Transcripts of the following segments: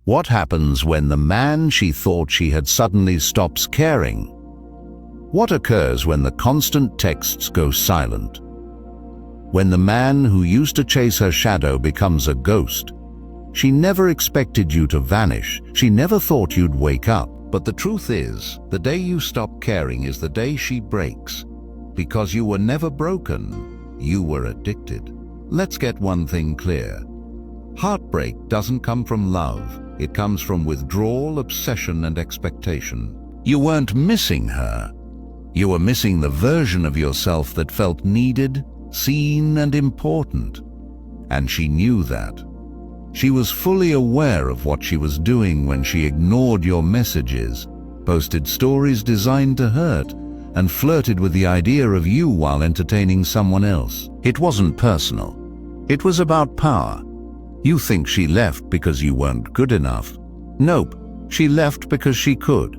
What happens when the man she thought she had suddenly stops caring? What occurs when the constant texts go silent? When the man who used to chase her shadow becomes a ghost? She never expected you to vanish. She never thought you'd wake up. But the truth is, the day you stop caring is the day she breaks. Because you were never broken, you were addicted. Let's get one thing clear. Heartbreak doesn't come from love. It comes from withdrawal, obsession, and expectation. You weren't missing her. You were missing the version of yourself that felt needed, seen, and important. And she knew that. She was fully aware of what she was doing when she ignored your messages, posted stories designed to hurt, and flirted with the idea of you while entertaining someone else. It wasn't personal. It was about power. You think she left because you weren't good enough. Nope, she left because she could.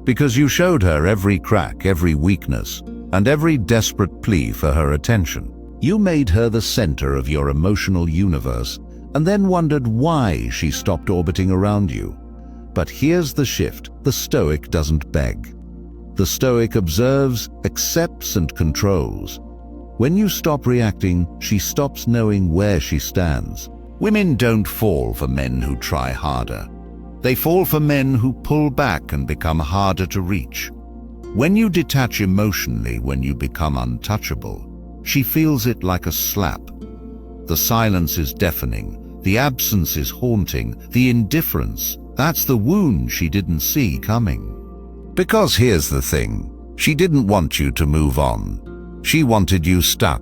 Because you showed her every crack, every weakness, and every desperate plea for her attention. You made her the center of your emotional universe, and then wondered why she stopped orbiting around you. But here's the shift. The Stoic doesn't beg. The Stoic observes, accepts, and controls. When you stop reacting, she stops knowing where she stands. Women don't fall for men who try harder. They fall for men who pull back and become harder to reach. When you detach emotionally, when you become untouchable, she feels it like a slap. The silence is deafening. The absence is haunting. The indifference, that's the wound she didn't see coming. Because here's the thing. She didn't want you to move on. She wanted you stuck.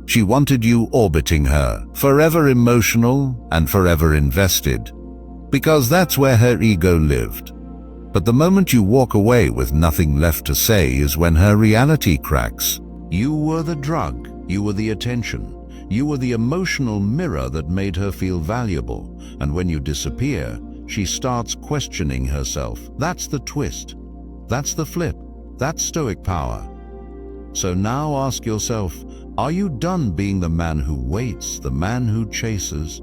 She wanted you orbiting her, forever emotional and forever invested. Because that's where her ego lived. But the moment you walk away with nothing left to say is when her reality cracks. You were the drug. You were the attention. You were the emotional mirror that made her feel valuable. And when you disappear, she starts questioning herself. That's the twist. That's the flip. That's Stoic power. So now ask yourself, are you done being the man who waits, the man who chases,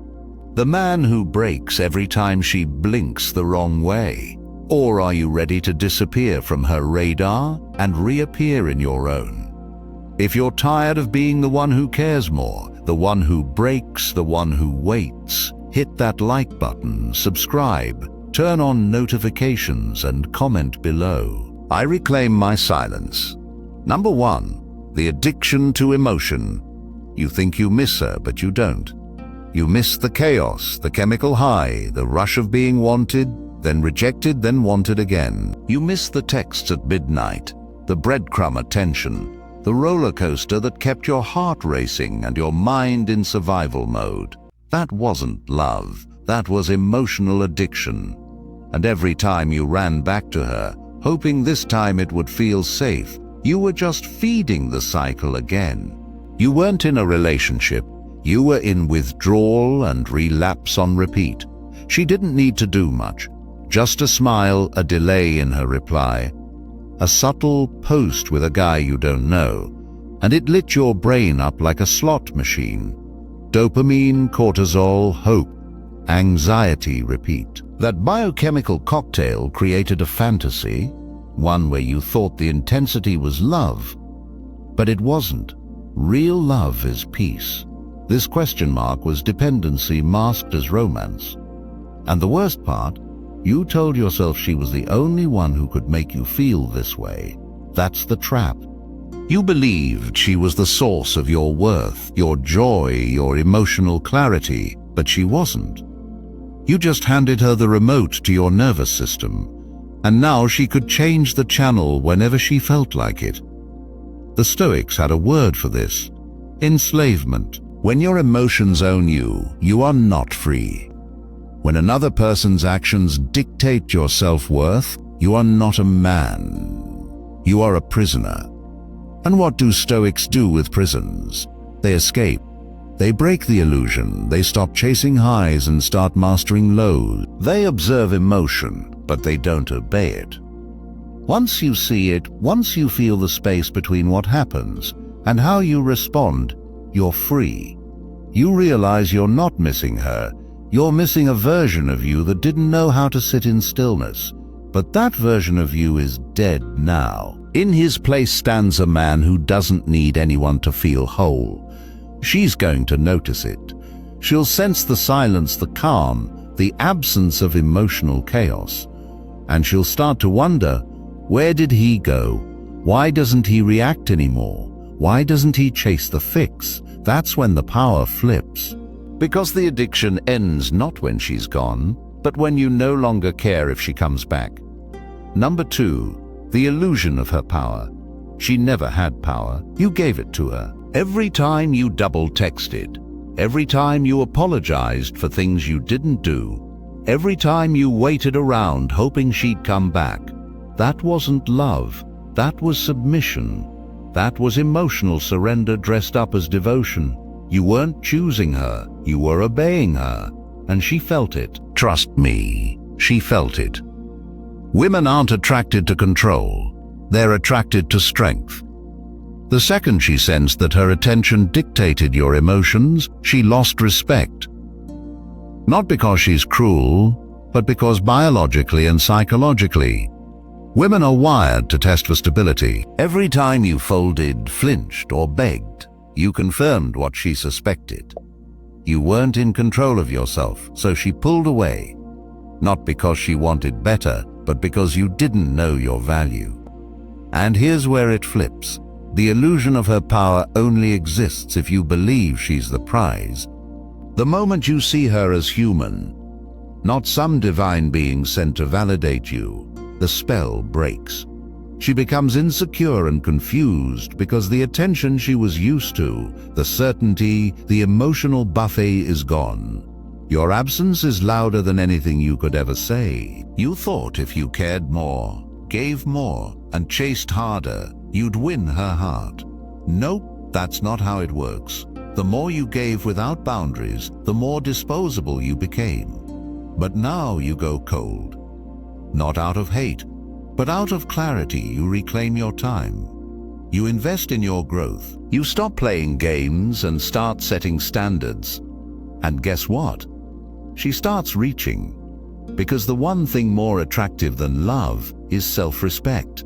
the man who breaks every time she blinks the wrong way? Or are you ready to disappear from her radar and reappear in your own? If you're tired of being the one who cares more, the one who breaks, the one who waits, hit that like button, subscribe, turn on notifications, and comment below. I reclaim my silence. Number 1, the addiction to emotion. You think you miss her, but you don't. You miss the chaos, the chemical high, the rush of being wanted, then rejected, then wanted again. You miss the texts at midnight, the breadcrumb attention, the roller coaster that kept your heart racing and your mind in survival mode. That wasn't love, that was emotional addiction. And every time you ran back to her, hoping this time it would feel safe, you were just feeding the cycle again. You weren't in a relationship, you were in withdrawal and relapse on repeat. She didn't need to do much. Just a smile, a delay in her reply, a subtle post with a guy you don't know, and it lit your brain up like a slot machine. Dopamine, cortisol, hope, anxiety, repeat. That biochemical cocktail created a fantasy, one where you thought the intensity was love, but it wasn't. Real love is peace. This question mark was dependency masked as romance. And the worst part, you told yourself she was the only one who could make you feel this way. That's the trap. You believed she was the source of your worth, your joy, your emotional clarity, but she wasn't. You just handed her the remote to your nervous system, and now she could change the channel whenever she felt like it. The Stoics had a word for this: enslavement. When your emotions own you, you are not free. When another person's actions dictate your self-worth, you are not a man. You are a prisoner. And what do Stoics do with prisons? They escape. They break the illusion. They stop chasing highs and start mastering lows. They observe emotion, but they don't obey it. Once you see it, once you feel the space between what happens and how you respond, you're free. You realize you're not missing her. You're missing a version of you that didn't know how to sit in stillness. But that version of you is dead now. In his place stands a man who doesn't need anyone to feel whole. She's going to notice it. She'll sense the silence, the calm, the absence of emotional chaos. And she'll start to wonder, where did he go? Why doesn't he react anymore? Why doesn't he chase the fix? That's when the power flips. Because the addiction ends not when she's gone, but when you no longer care if she comes back. Number 2, the illusion of her power. She never had power. You gave it to her. Every time you double texted, every time you apologized for things you didn't do, every time you waited around hoping she'd come back, that wasn't love. That was submission. That was emotional surrender dressed up as devotion. You weren't choosing her, you were obeying her, and she felt it. Trust me, she felt it. Women aren't attracted to control, they're attracted to strength. The second she sensed that her attention dictated your emotions, she lost respect. Not because she's cruel, but because biologically and psychologically, women are wired to test for stability. Every time you folded, flinched, or begged, you confirmed what she suspected. You weren't in control of yourself, so she pulled away. Not because she wanted better, but because you didn't know your value. And here's where it flips. The illusion of her power only exists if you believe she's the prize. The moment you see her as human, not some divine being sent to validate you, the spell breaks. She becomes insecure and confused because the attention she was used to, the certainty, the emotional buffet is gone. Your absence is louder than anything you could ever say. You thought if you cared more, gave more, and chased harder, you'd win her heart. Nope, that's not how it works. The more you gave without boundaries, the more disposable you became. But now you go cold. Not out of hate, but out of clarity. You reclaim your time. You invest in your growth. You stop playing games and start setting standards. And guess what? She starts reaching. Because the one thing more attractive than love is self-respect.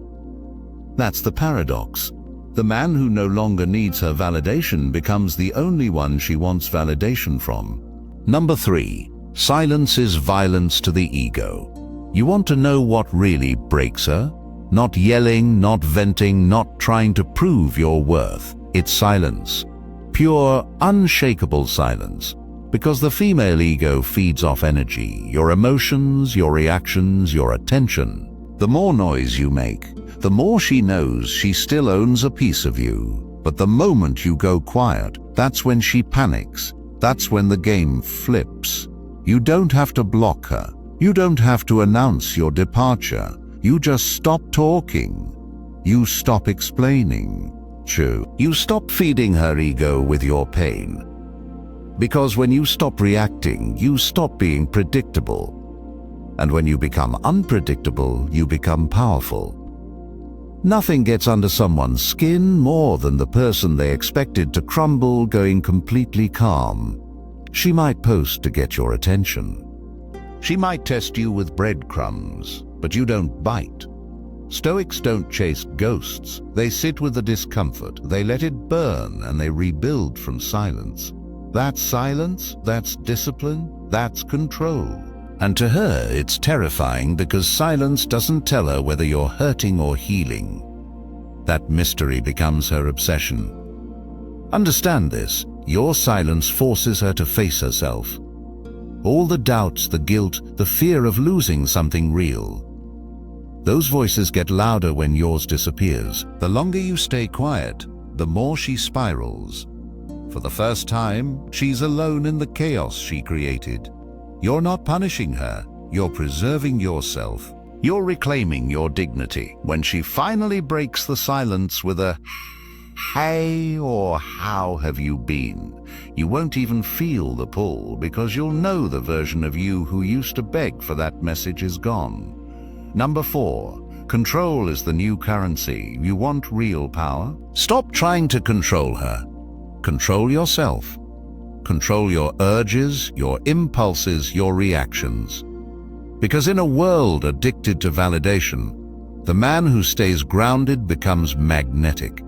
That's the paradox. The man who no longer needs her validation becomes the only one she wants validation from. Number 3, silence is violence to the ego. You want to know what really breaks her? Not yelling, not venting, not trying to prove your worth. It's silence. Pure, unshakable silence. Because the female ego feeds off energy, your emotions, your reactions, your attention. The more noise you make, the more she knows she still owns a piece of you. But the moment you go quiet, that's when she panics. That's when the game flips. You don't have to block her. You don't have to announce your departure. You just stop talking. You stop explaining. True. You stop feeding her ego with your pain. Because when you stop reacting, you stop being predictable. And when you become unpredictable, you become powerful. Nothing gets under someone's skin more than the person they expected to crumble going completely calm. She might post to get your attention. She might test you with breadcrumbs, but you don't bite. Stoics don't chase ghosts. They sit with the discomfort, they let it burn, and they rebuild from silence. That's silence, that's discipline, that's control. And to her, it's terrifying because silence doesn't tell her whether you're hurting or healing. That mystery becomes her obsession. Understand this, your silence forces her to face herself. All the doubts, the guilt, the fear of losing something real. Those voices get louder when yours disappears. The longer you stay quiet, the more she spirals. For the first time, she's alone in the chaos she created. You're not punishing her, you're preserving yourself. You're reclaiming your dignity. When she finally breaks the silence with a "Hey" or "How have you been?" you won't even feel the pull because you'll know the version of you who used to beg for that message is gone. Number 4, control is the new currency. You want real power? Stop trying to control her. Control yourself. control your urges, your impulses, your reactions. Because in a world addicted to validation, the man who stays grounded becomes magnetic.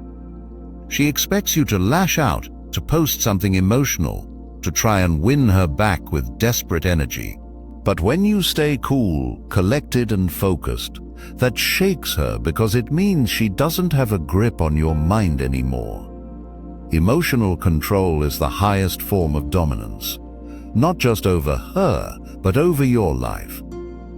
She expects you to lash out, to post something emotional, to try and win her back with desperate energy. But when you stay cool, collected and focused, that shakes her because it means she doesn't have a grip on your mind anymore. Emotional control is the highest form of dominance, not just over her, but over your life.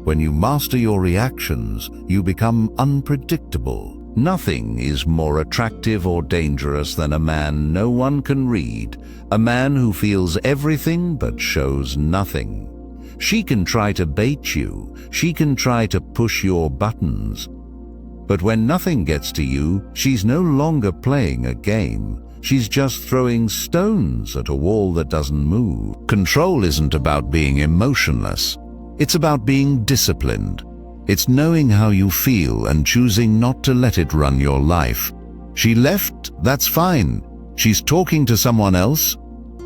When you master your reactions, you become unpredictable. Nothing is more attractive or dangerous than a man no one can read, a man who feels everything but shows nothing. She can try to bait you, she can try to push your buttons. But when nothing gets to you, she's no longer playing a game. She's just throwing stones at a wall that doesn't move. Control isn't about being emotionless. It's about being disciplined. It's knowing how you feel and choosing not to let it run your life. She left, that's fine. She's talking to someone else.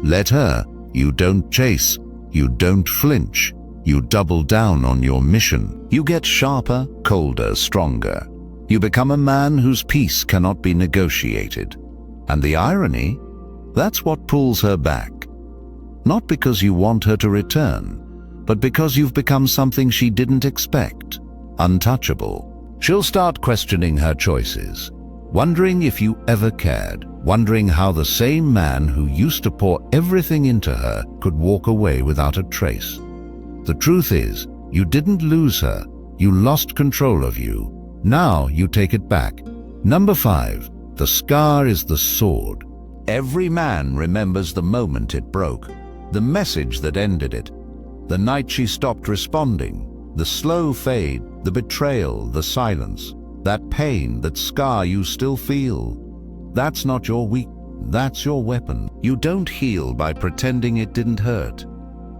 Let her. You don't chase. You don't flinch. You double down on your mission. You get sharper, colder, stronger. You become a man whose peace cannot be negotiated. And the irony? That's what pulls her back. Not because you want her to return, but because you've become something she didn't expect. Untouchable. She'll start questioning her choices, wondering if you ever cared, wondering how the same man who used to pour everything into her could walk away without a trace. The truth is, you didn't lose her, you lost control of you. Now you take it back. Number 5, the scar is the sword. Every man remembers the moment it broke, the message that ended it, the night she stopped responding, the slow fade, the betrayal, the silence, that pain, that scar you still feel. That's not your that's your weapon. You don't heal by pretending it didn't hurt.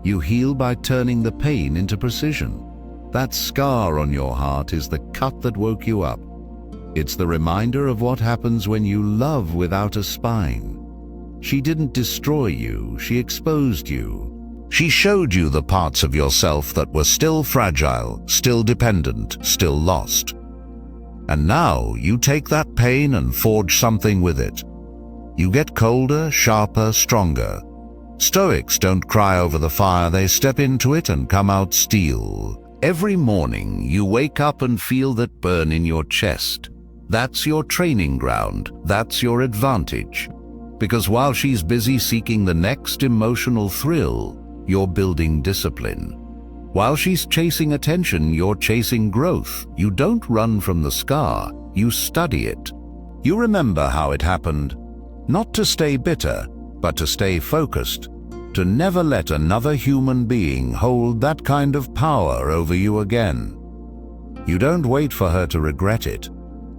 You heal by turning the pain into precision. That scar on your heart is the cut that woke you up. It's the reminder of what happens when you love without a spine. She didn't destroy you, she exposed you. She showed you the parts of yourself that were still fragile, still dependent, still lost. And now you take that pain and forge something with it. You get colder, sharper, stronger. Stoics don't cry over the fire, they step into it and come out steel. Every morning you wake up and feel that burn in your chest. That's your training ground, that's your advantage. Because while she's busy seeking the next emotional thrill, you're building discipline. While she's chasing attention, you're chasing growth. You don't run from the scar, you study it. You remember how it happened. Not to stay bitter, but to stay focused. To never let another human being hold that kind of power over you again. You don't wait for her to regret it.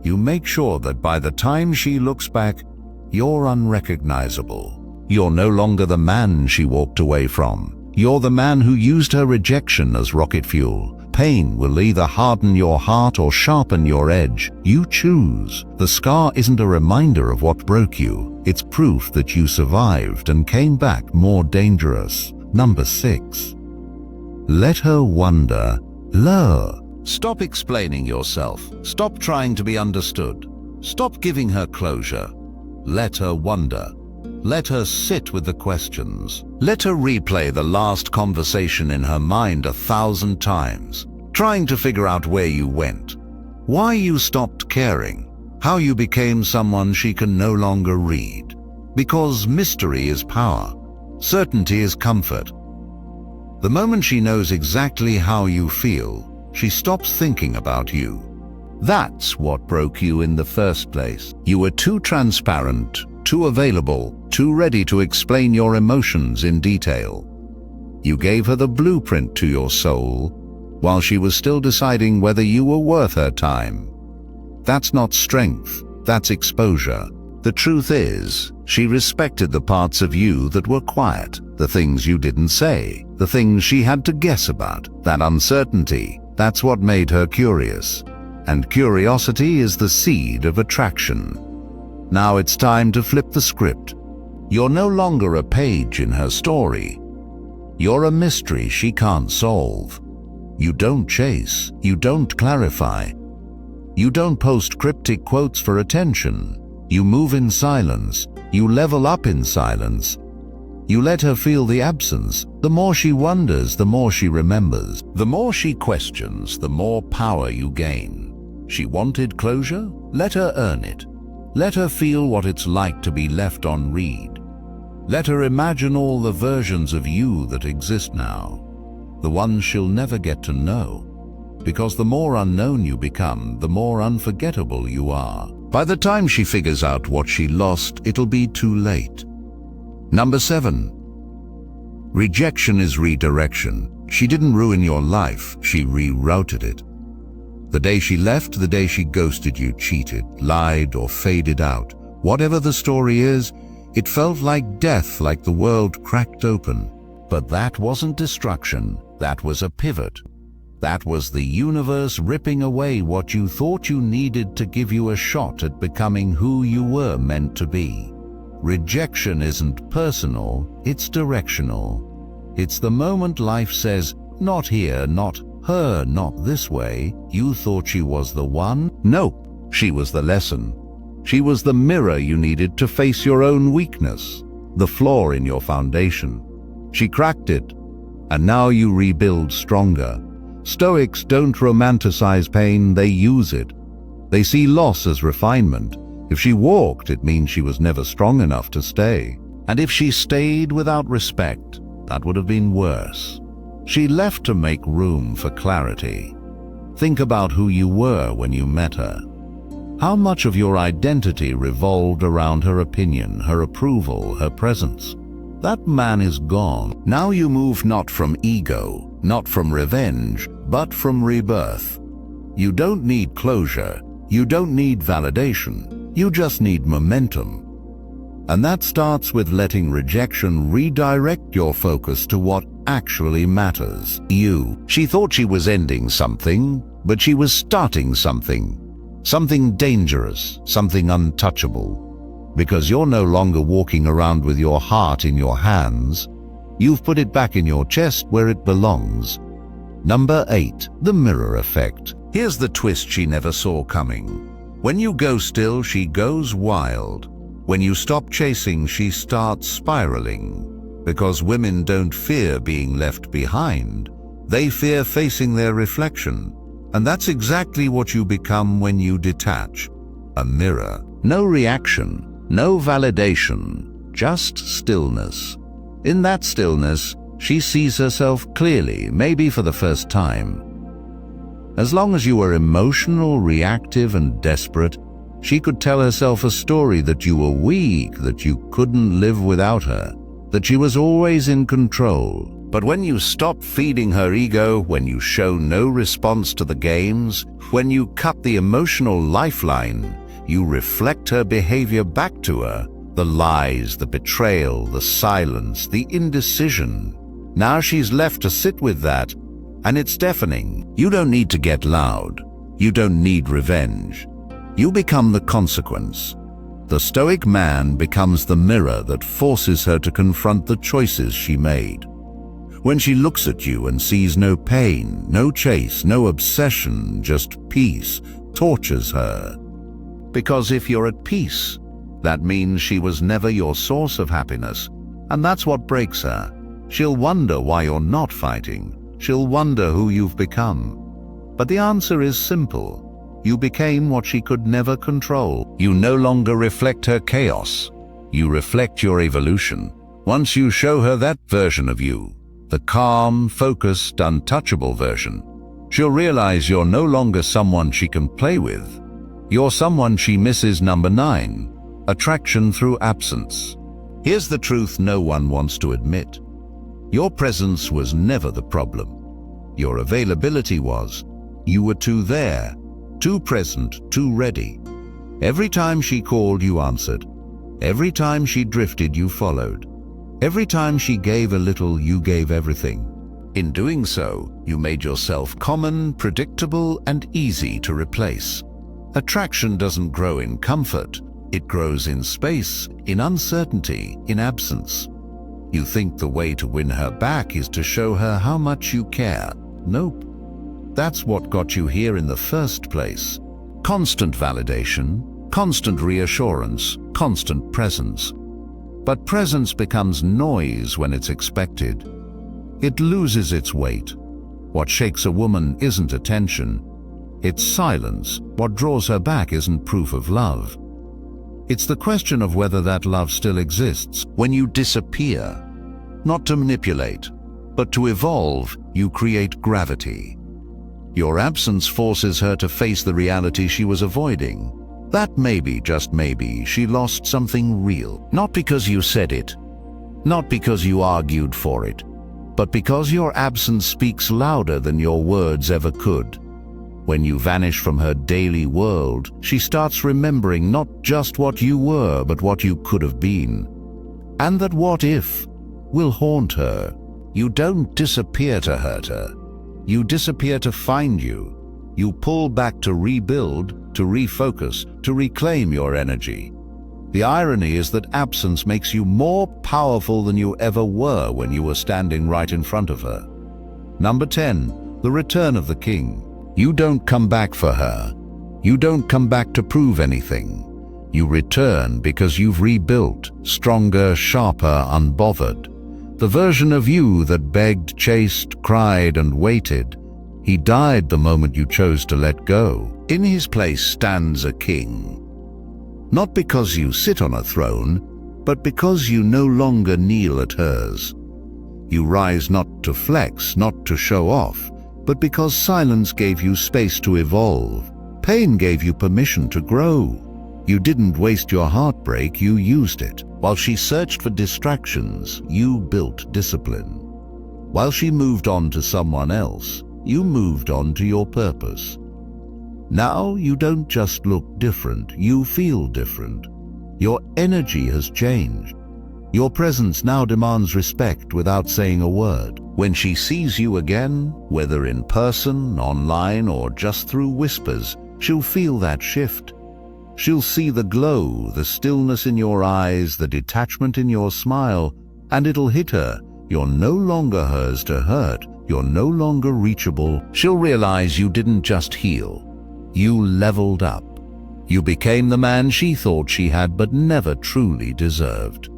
You make sure that by the time she looks back, you're unrecognizable. You're no longer the man she walked away from. You're the man who used her rejection as rocket fuel. Pain will either harden your heart or sharpen your edge. You choose. The scar isn't a reminder of what broke you. It's proof that you survived and came back more dangerous. Number 6. Let her wonder. Lure. Stop explaining yourself. Stop trying to be understood. Stop giving her closure. Let her wonder. Let her sit with the questions. Let her replay the last conversation in her mind 1,000 times, trying to figure out where you went, why you stopped caring, how you became someone she can no longer read. Because mystery is power. Certainty is comfort. The moment she knows exactly how you feel, she stops thinking about you. That's what broke you in the first place. You were too transparent, too available, too ready to explain your emotions in detail. You gave her the blueprint to your soul, while she was still deciding whether you were worth her time. That's not strength, that's exposure. The truth is, she respected the parts of you that were quiet, the things you didn't say, the things she had to guess about. That uncertainty, that's what made her curious. And curiosity is the seed of attraction. Now it's time to flip the script. You're no longer a page in her story. You're a mystery she can't solve. You don't chase, you don't clarify. You don't post cryptic quotes for attention. You move in silence. You level up in silence. You let her feel the absence. The more she wonders, the more she remembers. The more she questions, the more power you gain. She wanted closure? Let her earn it. Let her feel what it's like to be left on read. Let her imagine all the versions of you that exist now, the ones she'll never get to know. Because the more unknown you become, the more unforgettable you are. By the time she figures out what she lost, it'll be too late. Number 7. Rejection is redirection. She didn't ruin your life, she rerouted it. The day she left, the day she ghosted you, cheated, lied, or faded out. Whatever the story is, it felt like death, like the world cracked open. But that wasn't destruction, that was a pivot. That was the universe ripping away what you thought you needed to give you a shot at becoming who you were meant to be. Rejection isn't personal, it's directional. It's the moment life says, not here, not her, not this way. You thought she was the one? Nope, she was the lesson. She was the mirror you needed to face your own weakness, the flaw in your foundation. She cracked it, and now you rebuild stronger. Stoics don't romanticize pain, they use it. They see loss as refinement. If she walked, it means she was never strong enough to stay. And if she stayed without respect, that would have been worse. She left to make room for clarity. Think about who you were when you met her. How much of your identity revolved around her opinion, her approval, her presence? That man is gone. Now you move not from ego, not from revenge, but from rebirth. You don't need closure. You don't need validation. You just need momentum. And that starts with letting rejection redirect your focus to what actually matters. You. She thought she was ending something, but she was starting something. Something dangerous, something untouchable. Because you're no longer walking around with your heart in your hands. You've put it back in your chest where it belongs. Number 8, the mirror effect. Here's the twist she never saw coming. When you go still, she goes wild. When you stop chasing, she starts spiraling. Because women don't fear being left behind. They fear facing their reflection. And that's exactly what you become when you detach. A mirror. No reaction, no validation, just stillness. In that stillness, she sees herself clearly, maybe for the first time. As long as you were emotional, reactive, and desperate, she could tell herself a story that you were weak, that you couldn't live without her, that she was always in control. But when you stop feeding her ego, when you show no response to the games, when you cut the emotional lifeline, you reflect her behavior back to her. The lies, the betrayal, the silence, the indecision. Now she's left to sit with that, and it's deafening. You don't need to get loud. You don't need revenge. You become the consequence. The stoic man becomes the mirror that forces her to confront the choices she made. When she looks at you and sees no pain, no chase, no obsession, just peace, tortures her. Because if you're at peace, that means she was never your source of happiness, and that's what breaks her. She'll wonder why you're not fighting. She'll wonder who you've become. But the answer is simple. You became what she could never control. You no longer reflect her chaos. You reflect your evolution. Once you show her that version of you, the calm, focused, untouchable version, she'll realize you're no longer someone she can play with. You're someone she misses. Number 9, attraction through absence. Here's the truth no one wants to admit. Your presence was never the problem. Your availability was. You were too there, too present, too ready. Every time she called, you answered. Every time she drifted, you followed. Every time she gave a little, you gave everything. In doing so, you made yourself common, predictable, and easy to replace. Attraction doesn't grow in comfort. It grows in space, in uncertainty, in absence. You think the way to win her back is to show her how much you care. Nope. That's what got you here in the first place. Constant validation, constant reassurance, constant presence. But presence becomes noise when it's expected. It loses its weight. What shakes a woman isn't attention. It's silence. What draws her back isn't proof of love. It's the question of whether that love still exists. When you disappear, not to manipulate, but to evolve, you create gravity. Your absence forces her to face the reality she was avoiding. That maybe, just maybe, she lost something real. Not because you said it, not because you argued for it, but because your absence speaks louder than your words ever could. When you vanish from her daily world, she starts remembering not just what you were, but what you could have been. And that what if will haunt her. You don't disappear to hurt her. You disappear to find you. You pull back to rebuild, to refocus, to reclaim your energy. The irony is that absence makes you more powerful than you ever were when you were standing right in front of her. Number 10, the return of the king. You don't come back for her. You don't come back to prove anything. You return because you've rebuilt, stronger, sharper, unbothered. The version of you that begged, chased, cried, and waited. He died the moment you chose to let go. In his place stands a king. Not because you sit on a throne, but because you no longer kneel at hers. You rise not to flex, not to show off, but because silence gave you space to evolve. Pain gave you permission to grow. You didn't waste your heartbreak, you used it. While she searched for distractions, you built discipline. While she moved on to someone else, you moved on to your purpose. Now you don't just look different, you feel different. Your energy has changed. Your presence now demands respect without saying a word. When she sees you again, whether in person, online, or just through whispers, she'll feel that shift. She'll see the glow, the stillness in your eyes, the detachment in your smile, and it'll hit her. You're no longer hers to hurt. You're no longer reachable. She'll realize you didn't just heal. You leveled up. You became the man she thought she had but never truly deserved.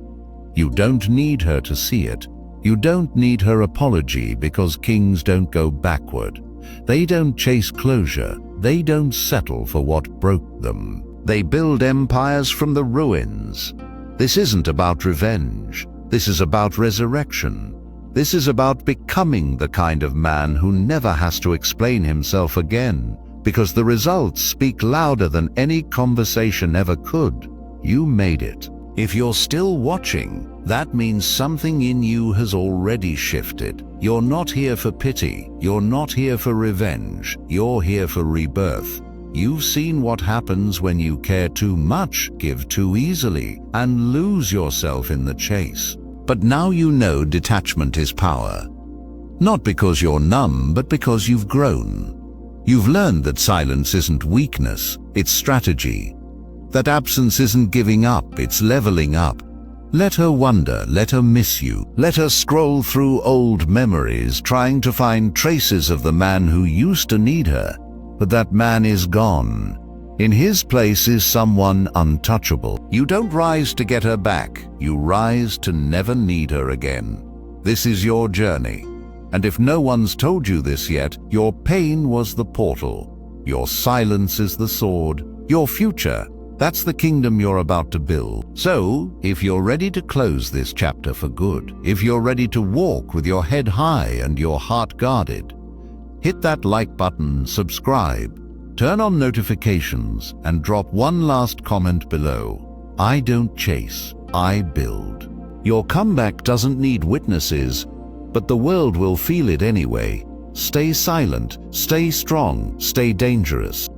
You don't need her to see it. You don't need her apology, because kings don't go backward. They don't chase closure. They don't settle for what broke them. They build empires from the ruins. This isn't about revenge. This is about resurrection. This is about becoming the kind of man who never has to explain himself again, because the results speak louder than any conversation ever could. You made it. If you're still watching, that means something in you has already shifted. You're not here for pity. You're not here for revenge. You're here for rebirth. You've seen what happens when you care too much, give too easily, and lose yourself in the chase. But now you know detachment is power. Not because you're numb, but because you've grown. You've learned that silence isn't weakness, it's strategy. That absence isn't giving up, it's leveling up. Let her wonder, let her miss you. Let her scroll through old memories, trying to find traces of the man who used to need her. But that man is gone. In his place is someone untouchable. You don't rise to get her back. You rise to never need her again. This is your journey. And if no one's told you this yet, your pain was the portal. Your silence is the sword. Your future, that's the kingdom you're about to build. So, if you're ready to close this chapter for good, if you're ready to walk with your head high and your heart guarded, hit that like button, subscribe, turn on notifications, and drop one last comment below. I don't chase, I build. Your comeback doesn't need witnesses, but the world will feel it anyway. Stay silent, stay strong, stay dangerous.